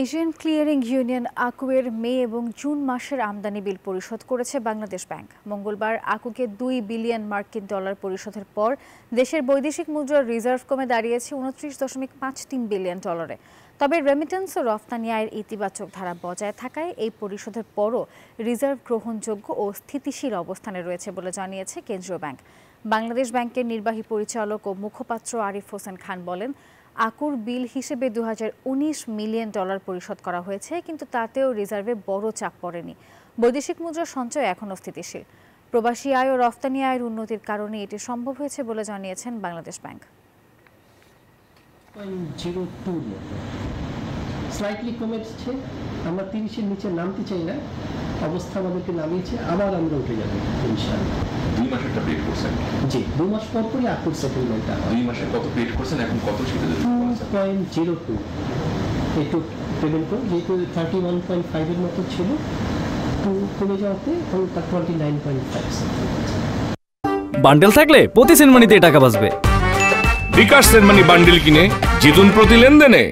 Asian clearing union আকুয়ের মে এবং June মাসের আমদানি বিল পরিশোধ করেছে বাংলাদেশ ব্যাংক। মঙ্গলবার আকুকে 2 বিলিয়ন মার্কিন ডলার পরিশোধের পর দেশের বৈদেশিক মুদ্রার রিজার্ভ কমে দাঁড়িয়েছে 29.53 বিলিয়ন ডলারে। তবে রেমিটেন্স ও রফতানি আয়ের ইতিবাচক ধারা বজায় থাকায় এই পরিশোধের পরও রিজার্ভ গ্রহণযোগ্য ও স্থিতিশীল অবস্থানে রয়েছে বলে জানিয়েছে কেন্দ্রীয় ব্যাংক। বাংলাদেশ ব্যাংকের নির্বাহী পরিচালক ও মুখপাত্র আরিফ হোসেন খান বলেন, আকুর বিল হিসেবে 2019 মিলিয়ন ডলার পরিশোধ করা হয়েছে, কিন্তু তাতেও রিজার্ভে বড় চাপ পড়েনি। বৈদেশিক মুদ্রা সঞ্চয় এখনও স্থিতিশীল। প্রবাসী আয় ও রফতানি আয়ের উন্নতির কারণে এটি সম্ভব হয়েছে বলে জানিয়েছেন বাংলাদেশ ব্যাংক। স্লাইটলি কমেছে, আমরা 30-এর নিচে নামতে চাই না, অবস্থা আমাদেরকে নামিয়েছে, আবার আমরা উঠে যাবো ইনশাআল্লাহ। 2 মাস একটা পেড করছেন? জি, 2 মাস পর পরই আকুর সেটেলমেন্টটা হয়। 2 মাসে কত পেড করছেন, এখন কত সেটা যদি বলেন? 2.02 একটু পেমেন্ট করে, যেহেতু 31.5 এর মতো ছিল, একটু কমে যাওয়াতে এখন 29.5। বান্ডেল থাকলে প্রতি সেনমানিতে টাকা বাঁচবে। বিকাশ সেনমানি বান্ডেল কিনে জিতুন প্রতি লেনদেনে।